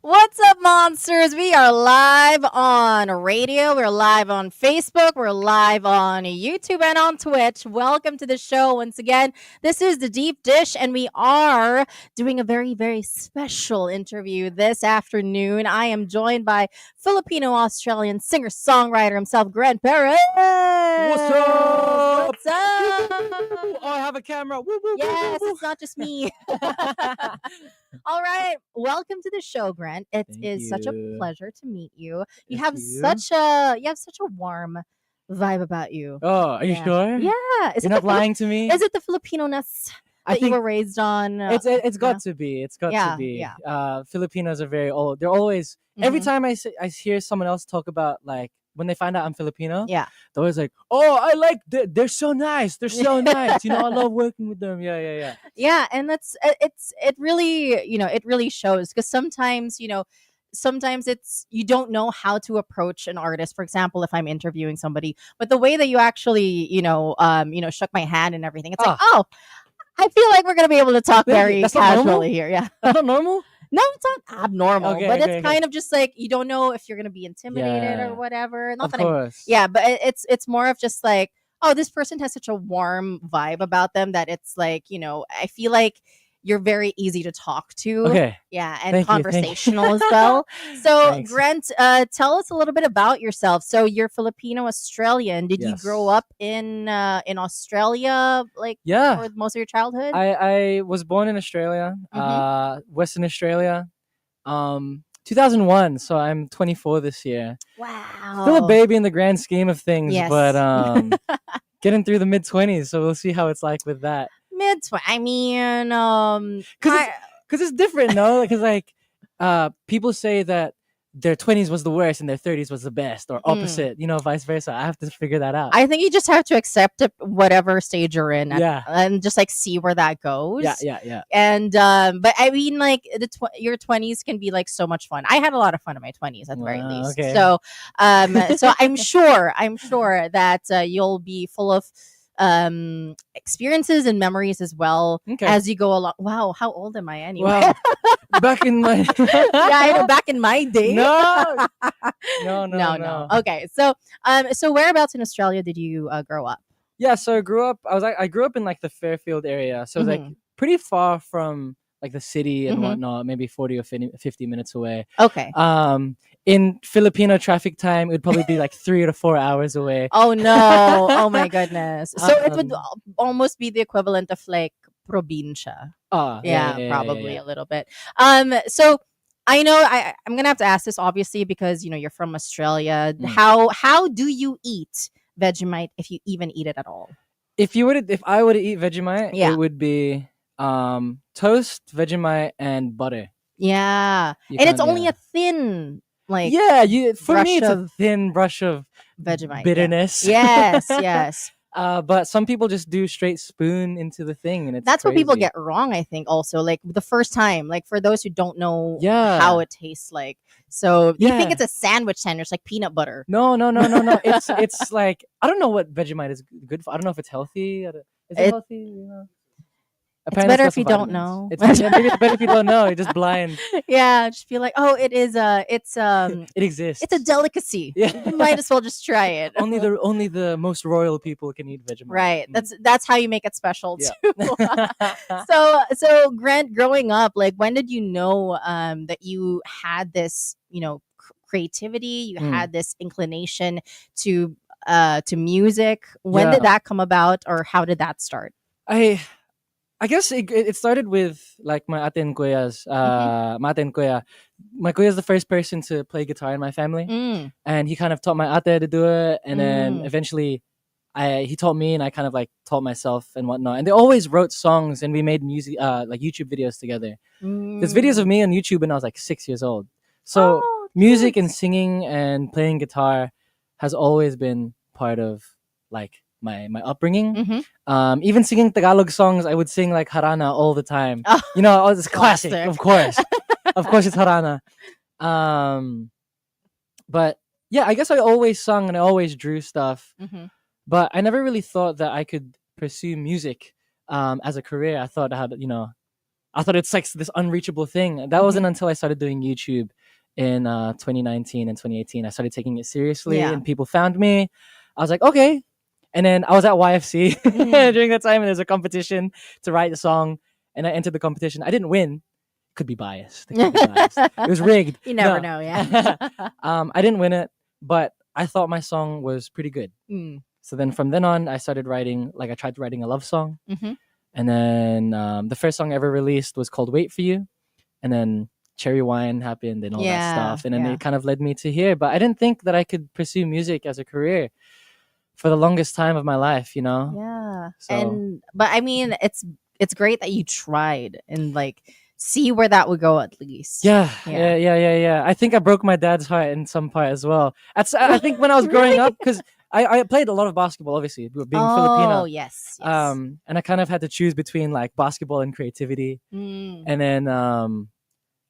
What's up, monsters? We are live on radio. We're live on Facebook. We're live on YouTube and on Twitch. Welcome to the show once again. This is the Deep Dish, and we are doing a very, very special interview this afternoon. I am joined by Filipino-Australian singer-songwriter himself, GRENTPEREZ. What's up? What's up? Oh, I have a camera. Woo, woo, Yes, woo, woo, it's not just me. All right, welcome to the show, Grant. It Thank is such a you. pleasure to meet you. You Thank have you. such a warm vibe about you. Oh, are you Yeah. sure? Yeah, You're not lying to me. Is it the Filipino-ness I that you think were raised on? it's got to be. It's got Yeah, to be. yeah. Filipinos are very old. They're always every Mhm. time I hear someone else talk about like when they find out I'm Filipino, Yeah. they're always like, "Oh, I like they're so nice. They're so nice. I love working with them." Yeah. Yeah, and it really it really shows because sometimes it's you don't know how to approach an artist. For example, if I'm interviewing somebody, but the way that you actually shook my hand and everything, it's like, oh, I feel like we're gonna be able to talk Thank you. very That's not normal? casually here. Yeah. That's not normal. No, it's not abnormal, Okay, but okay, it's okay. kind of just like you don't know if you're gonna be intimidated Yeah. or whatever. Not Of that course. yeah, but it's more of just like, oh, this person has such a warm vibe about them that it's like, I feel like you're very easy to talk to. Okay. Yeah, and Thank you, thank you. conversational as well. So, Thanks. Grant, tell us a little bit about yourself. So, you're Filipino Australian. Did you grow Yes. up in Australia, like Yeah. for most of your childhood? I was born in Australia, Mhm. Western Australia, 2001. So I'm 24 this year. Wow. Still a baby in the grand scheme of things, Yes. but getting through the mid 20s. So we'll see how it's like with that. I mean, Because it's different, no? Because people say that their 20s was the worst and their 30s was the best, or opposite. Vice versa. I have to figure that out. I think you just have to accept it, whatever stage you're in, Yeah. and just like see where that goes. Yeah. And but I mean, like your 20s can be like so much fun. I had a lot of fun in my 20s at the very Wow, least. okay. So so I'm sure that you'll be full of experiences and memories as well Okay. as you go along. Wow, how old am I anyway? Wow. Back in my Yeah, I know, back in my day. No. No. Okay, so whereabouts in Australia did you grow up? Yeah, so I grew up in like the Fairfield area, so it's like pretty far from like the city and Mhm. whatnot, maybe 40 or 50 minutes away. Okay. In Filipino traffic time, it would probably be like 3 to 4 hours away. Oh no! Oh my goodness! So it would almost be the equivalent of like probinsya. Yeah, probably a little bit. So I know I'm gonna have to ask this obviously because you're from Australia. How do you eat Vegemite if you even eat it at all? If I were to eat Vegemite, Yeah. it would be toast, Vegemite, and butter. Yeah, You and it's can't- only yeah. a thin like For me, brush it's a of thin brush of Vegemite. bitterness. Yeah. Yes. But some people just do straight spoon into the thing, and it's That's what people crazy. get wrong, I think. Also, like the first time, like for those who don't know Yeah. how it tastes like. So you think Yeah. it's a sandwich, like peanut butter. No. It's like I don't know what Vegemite is good for. I don't know if it's healthy. Is it healthy? It's Apparently better got if you some don't vitamins. know. Maybe it's better if you don't know. You're just blind. Yeah, just feel like, oh, it is it's It exists. it's a delicacy. Yeah. You might as well just try it. only the most royal people can eat Vegemite. Right. Mm. That's how you make it special Yeah. too. So Grant, growing up, like when did you know that you had this, creativity, you had this inclination to music? When Yeah. did that come about, or how did that start? I guess it started with like my ate and kuya's. My ate and kuya. My kuya is the first person to play guitar in my family, and he kind of taught my ate to do it, and then eventually, he taught me, and I kind of like taught myself and whatnot. And they always wrote songs, and we made music, like YouTube videos together. There's videos of me on YouTube when I was like 6 years old. So music and singing and playing guitar has always been part of like my upbringing. Even singing Tagalog songs, I would sing like Harana all the time. Oh, It's classic, classic. of course. Of course, it's Harana. But yeah, I guess I always sung and I always drew stuff. But I never really thought that I could pursue music as a career. I thought I had, I thought it's like this unreachable thing. That wasn't until I started doing YouTube in 2019 and 2018. I started taking it seriously, and people found me. I was like, okay. And then I was at YFC during that time, and there's a competition to write the song, and I entered the competition. I didn't win. Could be biased. It could be biased. It was rigged. You never know, yeah. I didn't win it, but I thought my song was pretty good. So then from then on, I started writing, like I tried writing a love song. And then the first song I ever released was called Wait For You. And then Cherry Wine happened and all that stuff. And then it kind of led me to here. But I didn't think that I could pursue music as a career for the longest time of my life, you know? Yeah. So, but I mean, it's great that you tried and like see where that would go at least. Yeah. I think I broke my dad's heart in some part as well. I think when I was growing up, because I played a lot of basketball, obviously, being Filipino. Oh, yes. And I kind of had to choose between like basketball and creativity. And then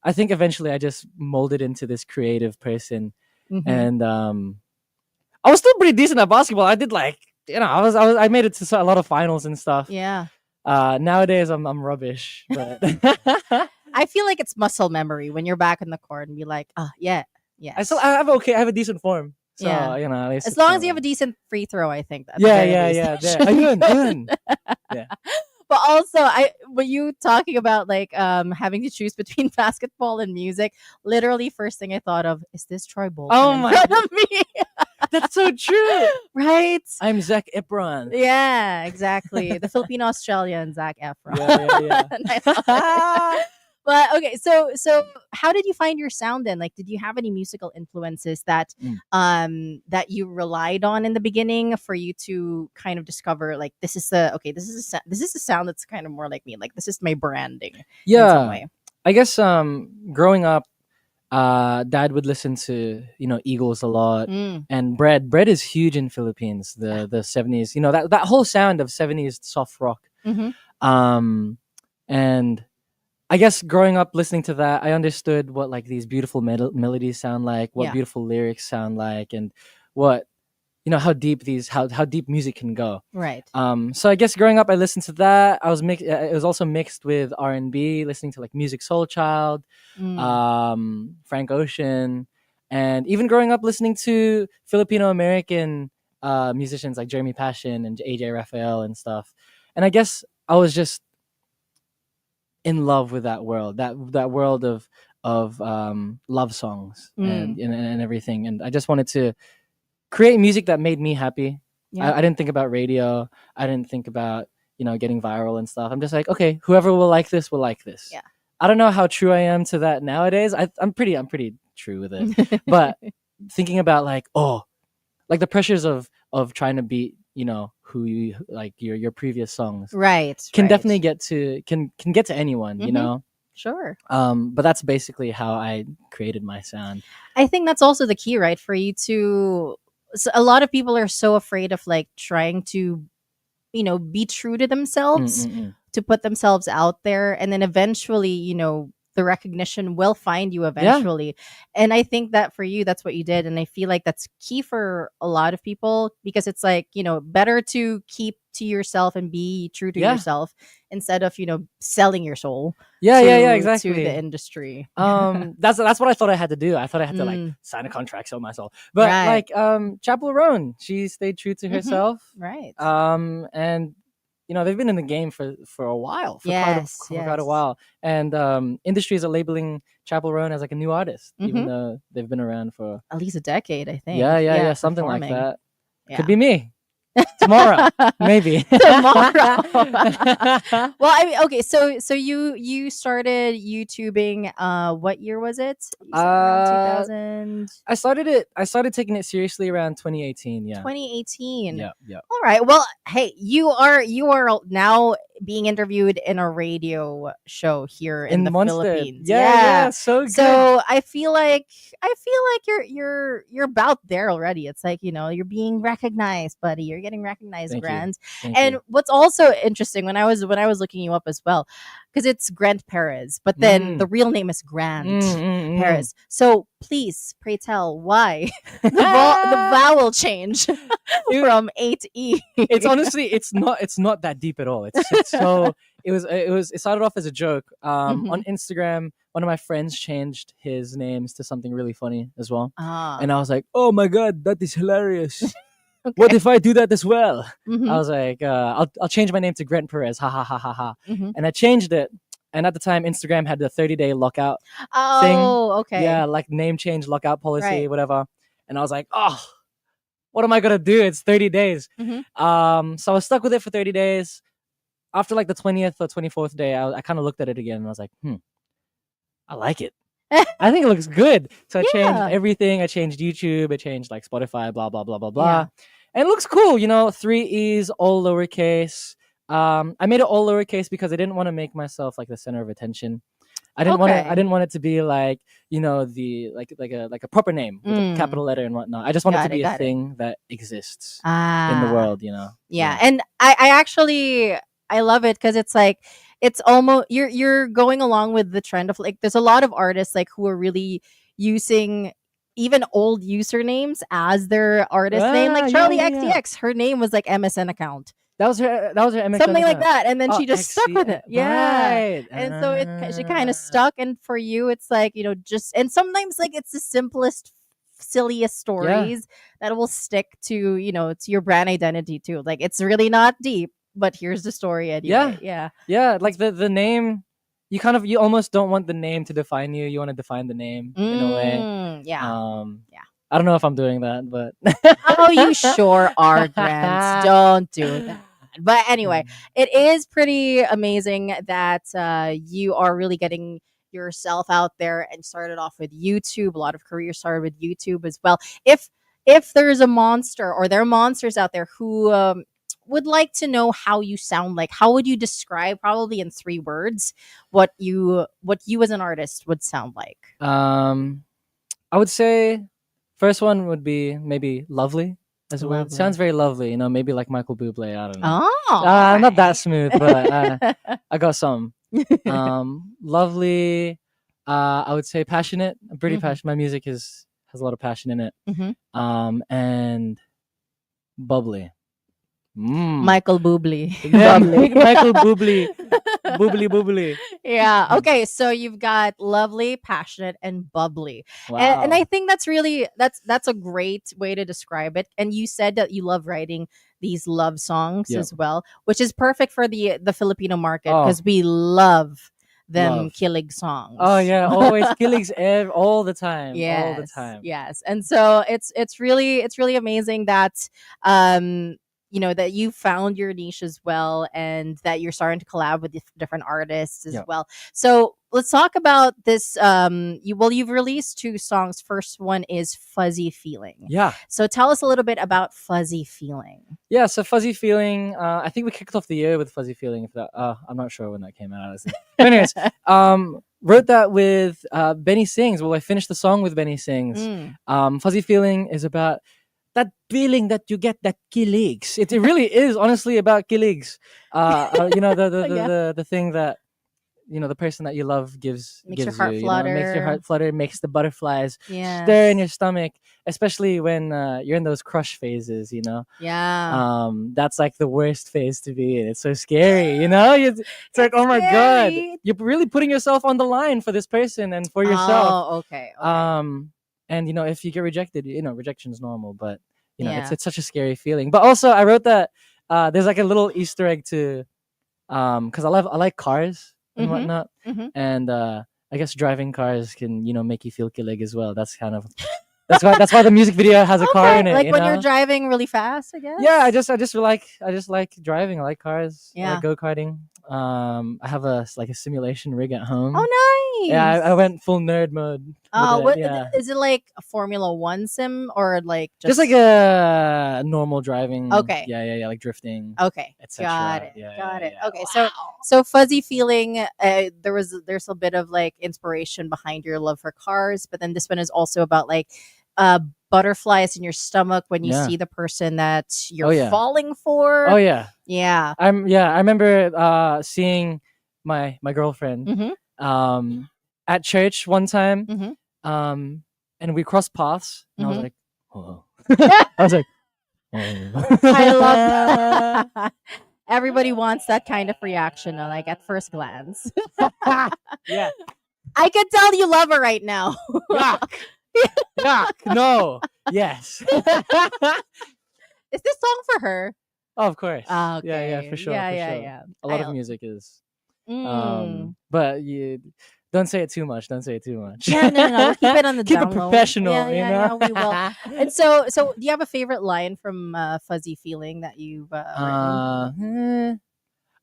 I think eventually I just molded into this creative person. And I was still pretty decent at basketball. I did like, I made it to a lot of finals and stuff. Yeah. Nowadays I'm rubbish, but I feel like it's muscle memory when you're back in the court and be like, yeah. I have a decent form. So, as long as you have a decent free throw, I think. Yeah. Ayun. Yeah. But also, when you talking about like having to choose between basketball and music, literally first thing I thought of is this Troy Bolton in front of me. That's so true, right? I'm Zac Efron. Yeah, exactly. The Filipino Australian Zac Efron. Yeah. But okay, so how did you find your sound then? Like, did you have any musical influences that that you relied on in the beginning for you to kind of discover like this is a sound that's kind of more like me. Like this is my branding. Yeah, in some way. I guess growing up, Dad would listen to Eagles a lot, and Bread is huge in Philippines. The 70s, that whole sound of 70s soft rock. And I guess growing up listening to that, I understood what like these beautiful melodies sound like, what beautiful lyrics sound like, and what how deep how deep music can go. Right. So I guess growing up, I listened to that. It was also mixed with R&B, listening to like Music Soul Child, Frank Ocean, and even growing up listening to Filipino American musicians like Jeremy Passion and AJ Raphael and stuff. And I guess I was just in love with that world, that world of love songs and everything. And I just wanted to create music that made me happy. I didn't think about radio. I didn't think about getting viral and stuff. I'm just like, okay, whoever will like this will like this. Yeah. I don't know how true I am to that nowadays. I'm pretty true with it. But thinking about like the pressures of trying to beat who you like your previous songs, right, can definitely get to anyone. Sure. But that's basically how I created my sound. I think that's also the key, right? For you to, so a lot of people are so afraid of like trying to, be true to themselves, to put themselves out there, and then eventually, the recognition will find you eventually. And I think that for you, that's what you did. And I feel like that's key for a lot of people, because it's like, better to keep to yourself and be true to yourself instead of, selling your soul exactly to the industry. That's what I thought I had to do. I thought I had to like sign a contract, sell my soul. But like Chapel Roan, she stayed true to herself. Right. And they've been in the game for a while, quite a while. And industries are labeling Chapel Roan as like a new artist, even though they've been around for at least a decade, I think. Yeah, something like that. Could be me. Tomorrow, maybe. Tomorrow. Well, I mean, okay, so you started YouTubing. What year was it? Around 2000. I started taking it seriously around 2018. Yeah. 2018. Yeah. All right. Well, hey, you are now being interviewed in a radio show here in the Monster. Philippines. Yeah, so good. So I feel like you're about there already. It's like, you're being recognized, buddy. You're You're getting recognized, Thank you. Grant. Thank And you. what's also interesting when I was looking you up as well, because it's GRENTPEREZ, but then the real name is Perez. So please, pray tell why the vowel change from A to E. It's honestly, it's not that deep at all. It's so it started off as a joke. On Instagram, one of my friends changed his names to something really funny as well, and I was like, oh my god, that is hilarious. Okay. What if I do that as well? I was like, I'll change my name to GRENTPEREZ. Ha ha ha ha ha. And I changed it. And at the time, Instagram had the 30-day lockout thing. Okay. Yeah, like name change lockout policy, whatever. And I was like, oh, what am I gonna do? It's 30 days. So I was stuck with it for 30 days. After like the 20th or 24th day, I kind of looked at it again and I was like, I like it. I think it looks good. So I changed everything. I changed YouTube. I changed like Spotify, blah, blah, blah, blah, blah. Yeah. And it looks cool, 3 E's, all lowercase. I made it all lowercase because I didn't want to make myself like the center of attention. I didn't want it to be like, the like a proper name with a capital letter and whatnot. I just want it to be a thing that exists in the world, Yeah. And I actually I love it because it's like it's almost you're going along with the trend of like there's a lot of artists like who are really using even old usernames as their artist name. Like Charlie XTX, her name was like MSN account. That was her MSN something like account. that, and then she just stuck with it. Yeah, right. And so she kind of stuck. And for you, it's like just and sometimes like it's the simplest, silliest stories that will stick to to your brand identity too. Like it's really not deep, but here's the story anyway. Yeah. Like the name, you almost don't want the name to define you. You want to define the name in a way. Yeah. I don't know if I'm doing that, but oh, you sure are, Grant. Don't do that. But anyway, it is pretty amazing that you are really getting yourself out there and started off with YouTube. A lot of careers started with YouTube as well. If there's a monster or there are monsters out there who would like to know how you sound like, how would you describe, probably in 3 words, what you as an artist would sound like? I would say first one would be maybe lovely. As well, it sounds very lovely, maybe like Michael Bublé. I don't know. Oh, not that smooth, but I got some. Lovely. I would say passionate. I'm pretty passionate. My music has a lot of passion in it. And bubbly. Michael Bublé. Michael Bublé. Bubbly. Yeah. Okay. So you've got lovely, passionate, and bubbly. Wow. And I think that's really that's a great way to describe it. And you said that you love writing these love songs as well, which is perfect for the Filipino market because we love them killing songs. Oh yeah, always killings all the time. Yes, all the time. Yes. And so it's really amazing that that you found your niche as well, and that you're starting to collab with different artists as well. So let's talk about this. You've released 2 songs. First one is Fuzzy Feeling. Yeah. So tell us a little bit about Fuzzy Feeling. Yeah. So Fuzzy Feeling. I think we kicked off the year with Fuzzy Feeling. I'm not sure when that came out. But anyways, wrote that with Benny Sings. Well, I finished the song with Benny Sings. Fuzzy Feeling is about that feeling that you get, that kiligs. It really is honestly about kiligs. The thing that the person that you love gives your heart flutter. Makes your heart flutter, makes the butterflies stir in your stomach, especially when you're in those crush phases. That's like the worst phase to be in. It's so scary. It's like, oh my god, you're really putting yourself on the line for this person and for yourself. Oh, okay. And if you get rejected, rejection is normal, but it's such a scary feeling. But also, I wrote that there's like a little Easter egg to, because I like cars and whatnot, and I guess driving cars can make you feel kilig as well. That's kind of that's why the music video has a car in it. Like when you're driving really fast, I guess. Yeah, I just like driving. I like cars. Yeah. I like go-karting. I have a simulation rig at home. Oh, nice. Yeah, I went full nerd mode. Is it like a Formula 1 sim or like just like a normal driving? Okay. Yeah, like drifting. Okay. Got it. Yeah, Got it. Yeah. Okay. So Fuzzy Feeling, there's a bit of like inspiration behind your love for cars, but then this one is also about like butterflies in your stomach when you Yeah. see the person that you're yeah. falling for. Oh yeah. Yeah. I remember seeing my girlfriend Mm-hmm. at church one time, Mm-hmm. and we crossed paths, and I was Mm-hmm. like, oh. I was like, oh. I love that. Everybody wants that kind of reaction, like at first glance. Yeah. I can tell you love her right now. Yuck. Yuck. No. Yes. Is this song for her? Oh, of course. Ah, Yeah, okay. for sure. Yeah, For yeah, sure. yeah. A lot of music is. Mm. But you don't say it too much. Don't say it too much. Yeah, no. We'll keep it on the Keep down it low. professional, Yeah, you know? we will. And so do you have a favorite line from Fuzzy Feeling that you've written?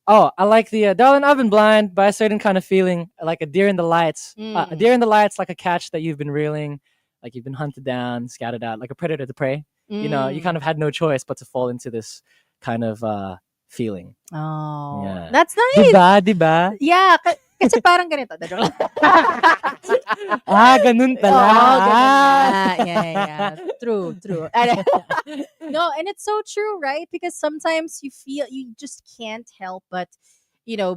Oh, I like the Darling, I've been blind by a certain kind of feeling, like a deer in the lights. A deer in the lights, like a catch that you've been reeling, like you've been hunted down, scouted out, like a predator to prey. You know, you kind of had no choice but to fall into this kind of feeling. Oh, Yeah. that's nice. Diba? Yeah, kasi parang ganito. Ganun pala. Oh, ganun. Yeah. True. No, and it's so true, right? Because sometimes you just can't help but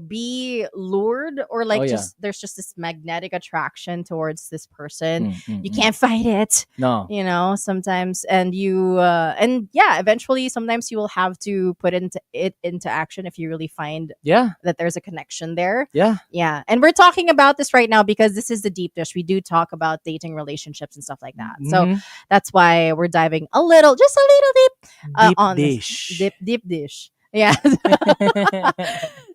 be lured, or like there's just this magnetic attraction towards this person. You can't fight it. No. Sometimes, and eventually sometimes you will have to put into action if you really find that there's a connection there. Yeah. And we're talking about this right now because this is the deep dish. We do talk about dating, relationships, and stuff like that. So that's why we're diving just a little deep on dish. This deep dish. Yeah.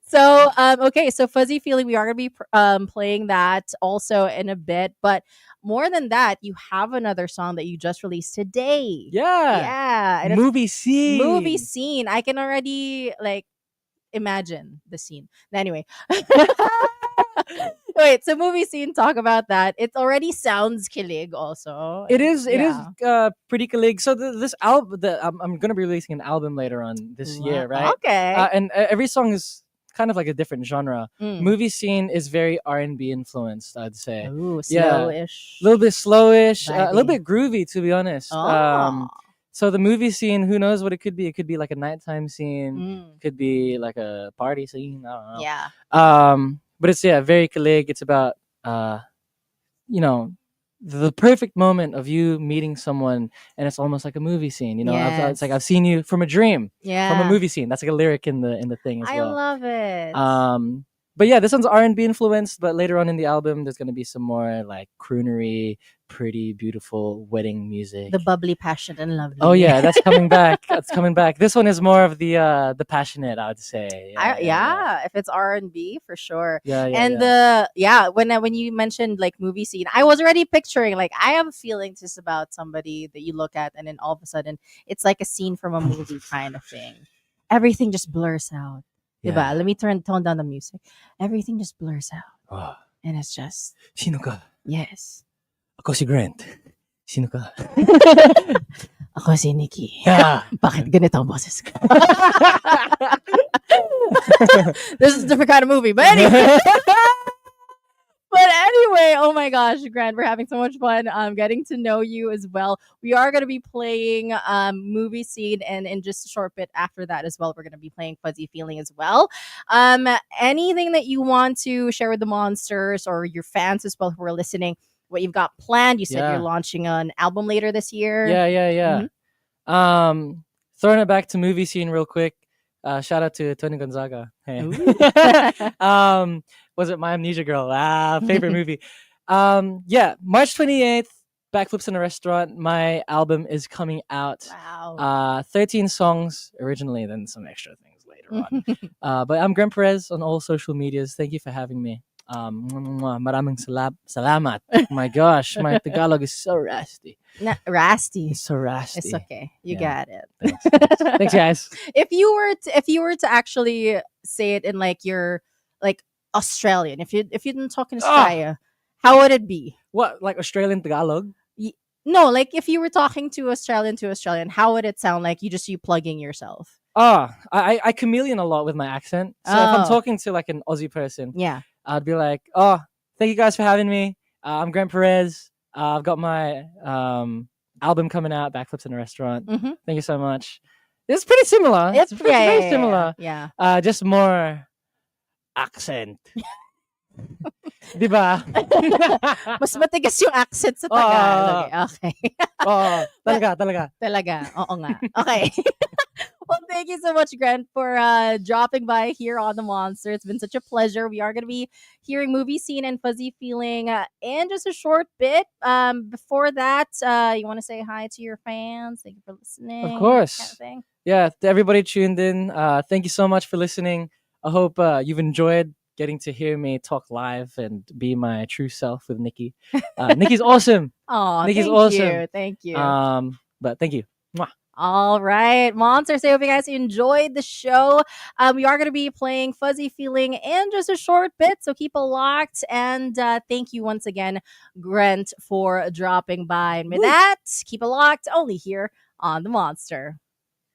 So okay, so Fuzzy Feeling, we are gonna be playing that also in a bit, but more than that, you have another song that you just released today. Yeah. And movie scene. I can already imagine the scene. Anyway. Wait, so movie scene, talk about that. It already sounds kilig also. It is pretty kilig. So this album, I'm gonna be releasing an album later on this year, right? Okay. And every song is kind of like a different genre. Movie scene is very R&B influenced, I'd say. Ooh, slowish. A little bit slowish, a little bit groovy, to be honest. So the movie scene, who knows what it could be? It could be like a nighttime scene. Could be like a party scene. I don't know. Yeah. But it's very kilig. It's about the perfect moment of you meeting someone, and it's almost like a movie scene. It's like I've seen you from a dream. Yeah. From a movie scene. That's like a lyric in the thing as well. I love it. But yeah, this one's R&B influenced, but later on in the album, there's going to be some more like croonery, pretty, beautiful wedding music. The bubbly, passionate, and lovely. Oh yeah, that's coming back. That's coming back. This one is more of the passionate, I would say. If it's R&B, for sure. And when you mentioned like movie scene, I was already picturing, like, I have a feeling just about somebody that you look at and then all of a sudden it's like a scene from a movie kind of thing. Everything just blurs out. Yeah. Let me tone down the music. Everything just blurs out. And it's just... Sino ka? Yes. Ako si Grant. Sino ka? Ako si Nikki. Yeah. Bakit ganito ang boses ko? This is a different kind of movie. But anyway... oh my gosh, Grant, we're having so much fun getting to know you as well. We are going to be playing movie scene, and in just a short bit after that as well, we're going to be playing Fuzzy Feeling as well. Anything that you want to share with the Monsters or your fans as well who are listening, what you've got planned? You said you're launching an album later this year. Yeah. Throwing it back to movie scene real quick. Shout out to Tony Gonzaga. Hey. Was it My Amnesia Girl? Favorite movie. March 28th, Backflips in a Restaurant. My album is coming out. Wow. 13 songs originally, then some extra things later on. But I'm GRENTPEREZ on all social medias. Thank you for having me. Maraming salamat. Oh my gosh, my Tagalog is so rusty. Rusty. It's so rusty. It's okay. You got it. Thanks, guys. If you were to actually say it in like your Australian, if you didn't talk in Australia, how would it be? What, like Australian Tagalog? No, like if you were talking to Australian, how would it sound? Like you plugging yourself? I chameleon a lot with my accent. So if I'm talking to like an Aussie person, I'd be like, thank you guys for having me. I'm GRENTPEREZ. I've got my album coming out, Backflips in a Restaurant. Mm-hmm. Thank you so much. It's pretty similar. It's very similar. Yeah. Just more accent. Diba? Mas matigas yung accent sa Tagalog. Okay. Talaga. Oo nga. Okay. Well, thank you so much, Grant, for dropping by here on The Monster. It's been such a pleasure. We are going to be hearing Movie Scene and Fuzzy Feeling in just a short bit. Before that, you want to say hi to your fans? Thank you for listening. Of course. Kind of thing. Yeah, to everybody tuned in, thank you so much for listening. I hope you've enjoyed getting to hear me talk live and be my true self with Nikki. Nikki's awesome. Oh, Nikki's awesome. Thank you. But thank you. Mwah. All right, Monsters. I hope you guys enjoyed the show. We are going to be playing Fuzzy Feeling in just a short bit, so keep it locked. And thank you once again, Grant, for dropping by. And with that, keep it locked only here on The Monster.